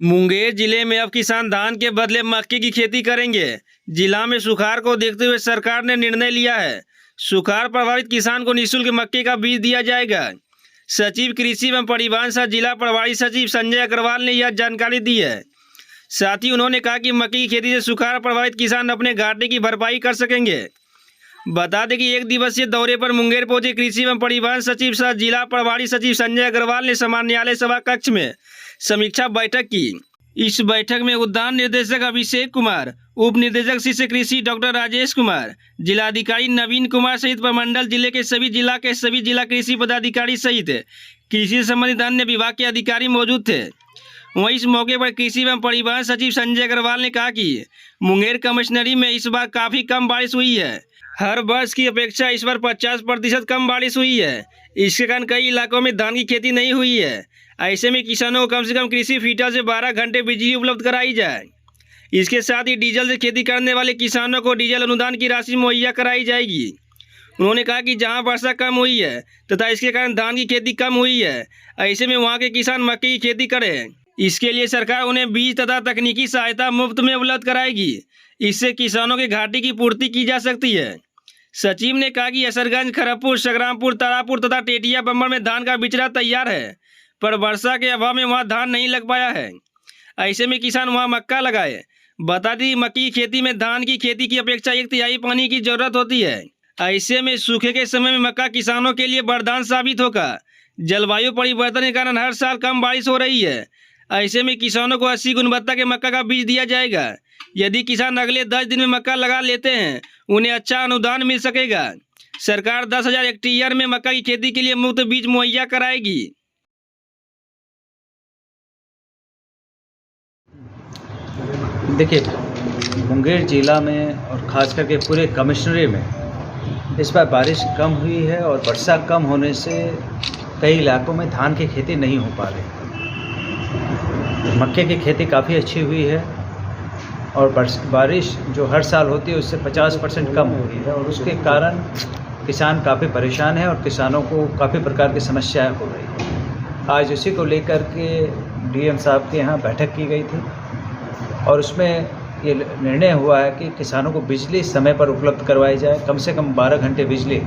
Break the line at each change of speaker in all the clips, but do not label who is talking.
मुंगेर जिले में अब किसान धान के बदले मक्के की खेती करेंगे। जिला में सुखाड़ को देखते हुए सरकार ने निर्णय लिया है। सुखाड़ प्रभावित किसान को निःशुल्क मक्के का बीज दिया जाएगा। सचिव कृषि एवं परिवहन सह जिला प्रभारी सचिव संजय अग्रवाल ने यह जानकारी दी है। साथ ही उन्होंने कहा कि मक्के की खेती से सुखाड़ प्रभावित किसान अपने घाटे की भरपाई कर सकेंगे। बता दें कि एक दिवसीय दौरे पर मुंगेर पहुंचे कृषि एवं परिवहन सचिव सह जिला प्रभारी सचिव संजय अग्रवाल ने समान्यालय सभा कक्ष में समीक्षा बैठक की। इस बैठक में उद्यान निर्देशक अभिषेक कुमार, उप निदेशक शिष्य कृषि डॉक्टर राजेश कुमार, जिलाधिकारी नवीन कुमार सहित प्रमंडल जिले के सभी जिला कृषि पदाधिकारी सहित कृषि से संबंधित अन्य विभाग के अधिकारी मौजूद थे। वहीं इस मौके पर कृषि एवं परिवहन सचिव संजय अग्रवाल ने कहा कि मुंगेर कमिश्नरी में इस बार काफ़ी कम बारिश हुई है। हर वर्ष की अपेक्षा इस बार 50% कम बारिश हुई है। इसके कारण कई इलाकों में धान की खेती नहीं हुई है। ऐसे में किसानों को कम से कम कृषि फीडर से 12 घंटे बिजली उपलब्ध कराई जाए। इसके साथ ही डीजल से खेती करने वाले किसानों को डीजल अनुदान की राशि मुहैया कराई जाएगी। उन्होंने कहा कि जहां वर्षा कम हुई है तथा इसके कारण धान की खेती कम हुई है, ऐसे में वहां के किसान मक्के की खेती करें। इसके लिए सरकार उन्हें बीज तथा तकनीकी सहायता मुफ्त में उपलब्ध कराएगी। इससे किसानों के घाटे की पूर्ति की जा सकती है। सचिव ने कहा कि असरगंज, खरगपुर, संग्रामपुर, तारापुर तथा टेटिया बम्बर में धान का बिचड़ा तैयार है, पर वर्षा के अभाव में वहां धान नहीं लग पाया है। ऐसे में किसान वहां मक्का लगाए। बता दी मक्की की खेती में धान की खेती की अपेक्षा 1/3 पानी की जरूरत होती है। ऐसे में सूखे के समय में मक्का किसानों के लिए वरदान साबित होगा। जलवायु परिवर्तन के कारण हर साल कम बारिश हो रही है। ऐसे में किसानों को 80 गुणवत्ता के मक्का का बीज दिया जाएगा। यदि किसान अगले 10 दिन में मक्का लगा लेते हैं, उन्हें अच्छा अनुदान मिल सकेगा। सरकार 10,000 हेक्टेयर में मक्का की खेती के लिए मुफ्त बीज मुहैया कराएगी।
देखिए, मुंगेर जिला में और ख़ास करके पूरे कमिश्नरी में इस बार बारिश कम हुई है और वर्षा कम होने से कई इलाकों में धान की खेती नहीं हो पा रही। मक्के की खेती काफ़ी अच्छी हुई है और बारिश जो हर साल होती है उससे 50% कम हुई है और उसके कारण किसान काफ़ी परेशान है और किसानों को काफ़ी प्रकार की समस्याएं हो रही है। आज उसी को लेकर के डीएम साहब के यहाँ बैठक की गई थी और उसमें ये निर्णय हुआ है कि किसानों को बिजली समय पर उपलब्ध करवाई जाए। कम से कम 12 घंटे बिजली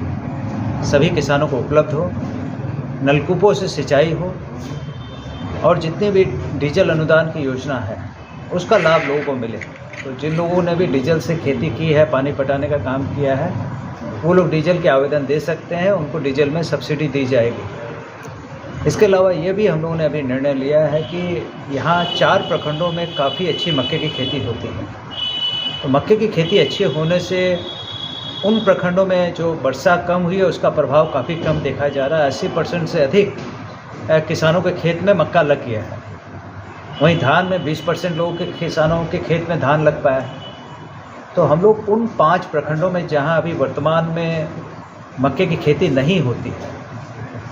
सभी किसानों को उपलब्ध हो, नलकूपों से सिंचाई हो और जितनी भी डीजल अनुदान की योजना है उसका लाभ लोगों को मिले। तो जिन लोगों ने भी डीजल से खेती की है, पानी पटाने का काम किया है, वो लोग डीजल के आवेदन दे सकते हैं, उनको डीजल में सब्सिडी दी जाएगी। इसके अलावा ये भी हम लोगों ने अभी निर्णय लिया है कि यहाँ 4 प्रखंडों में काफ़ी अच्छी मक्के की खेती होती है। तो मक्के की खेती अच्छी होने से उन प्रखंडों में जो वर्षा कम हुई है उसका प्रभाव काफ़ी कम देखा जा रहा है। 80% से अधिक किसानों के खेत में मक्का लग गया है। वहीं धान में 20% लोगों के किसानों के खेत में धान लग पाया है। तो हम लोग उन 5 प्रखंडों में जहां अभी वर्तमान में मक्के की खेती नहीं होती है,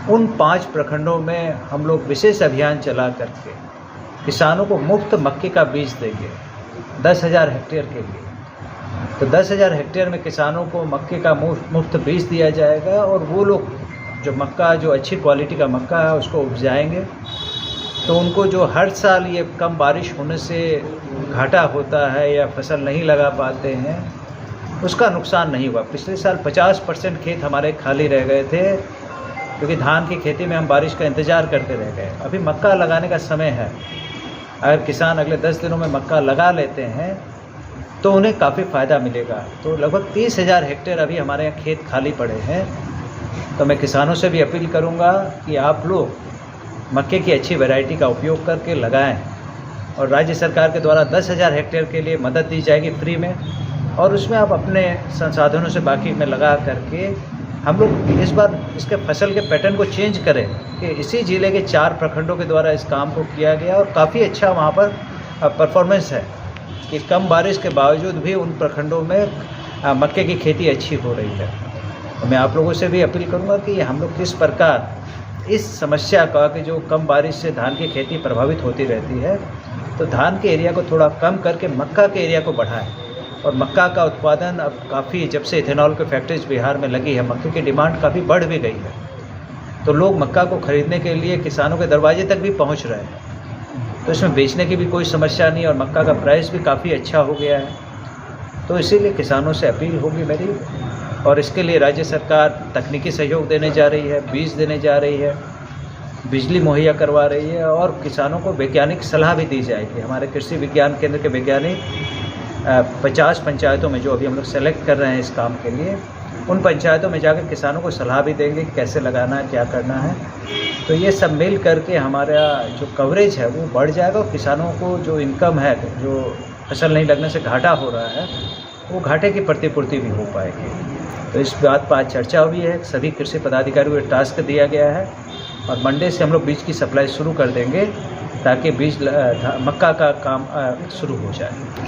उन 5 प्रखंडों में हम लोग विशेष अभियान चला करके किसानों को मुफ्त मक्के का बीज देंगे 10,000 हेक्टेयर के लिए। तो 10,000 हेक्टेयर में किसानों को मक्के का मुफ्त बीज दिया जाएगा और वो लोग जो मक्का, जो अच्छी क्वालिटी का मक्का है उसको उपजाएंगे। तो उनको जो हर साल ये कम बारिश होने से घाटा होता है या फसल नहीं लगा पाते हैं, उसका नुकसान नहीं हुआ। पिछले साल 50% खेत हमारे खाली रह गए थे क्योंकि धान की खेती में हम बारिश का इंतज़ार करते रह गए। अभी मक्का लगाने का समय है। अगर किसान अगले 10 दिनों में मक्का लगा लेते हैं तो उन्हें काफ़ी फ़ायदा मिलेगा। तो लगभग 30,000 हेक्टेयर अभी हमारे यहाँ खेत खाली पड़े हैं। तो मैं किसानों से भी अपील करूँगा कि आप लोग मक्के की अच्छी वैरायटी का उपयोग करके लगाएं और राज्य सरकार के द्वारा 10,000 हेक्टेयर के लिए मदद दी जाएगी फ्री में, और उसमें आप अपने संसाधनों से बाकी में लगा करके हम लोग इस बार इसके फसल के पैटर्न को चेंज करें कि इसी ज़िले के 4 प्रखंडों के द्वारा इस काम को किया गया और काफ़ी अच्छा वहाँ पर परफॉर्मेंस है कि कम बारिश के बावजूद भी उन प्रखंडों में मक्के की खेती अच्छी हो रही है। तो मैं आप लोगों से भी अपील करूँगा कि हम लोग किस प्रकार इस समस्या का कि जो कम बारिश से धान की खेती प्रभावित होती रहती है, तो धान के एरिया को थोड़ा कम करके मक्का के एरिया को बढ़ाएं। और मक्का का उत्पादन अब काफ़ी, जब से इथेनॉल की फैक्ट्रीज बिहार में लगी है, मक्के की डिमांड काफ़ी बढ़ भी गई है। तो लोग मक्का को ख़रीदने के लिए किसानों के दरवाजे तक भी पहुंच रहे हैं। तो इसमें बेचने की भी कोई समस्या नहीं और मक्का का प्राइस भी काफ़ी अच्छा हो गया है। तो इसीलिए किसानों से अपील होगी मेरी, और इसके लिए राज्य सरकार तकनीकी सहयोग देने जा रही है, बीज देने जा रही है, बिजली मुहैया करवा रही है और किसानों को वैज्ञानिक सलाह भी दी जाएगी। हमारे कृषि विज्ञान केंद्र के वैज्ञानिक 50 पंचायतों में जो अभी हम लोग सेलेक्ट कर रहे हैं इस काम के लिए, उन पंचायतों में जाकर किसानों को सलाह भी देंगे कैसे लगाना है, क्या करना है। तो ये सब मिल करके हमारा जो कवरेज है वो बढ़ जाएगा और किसानों को जो इनकम है, जो फसल नहीं लगने से घाटा हो रहा है, वो घाटे की प्रतिपूर्ति भी हो पाएगी। तो इस बात पर आज चर्चा हुई है। सभी कृषि पदाधिकारियों को टास्क दिया गया है और मंडे से हम लोग बीज की सप्लाई शुरू कर देंगे ताकि बीज मक्का का काम शुरू हो जाए।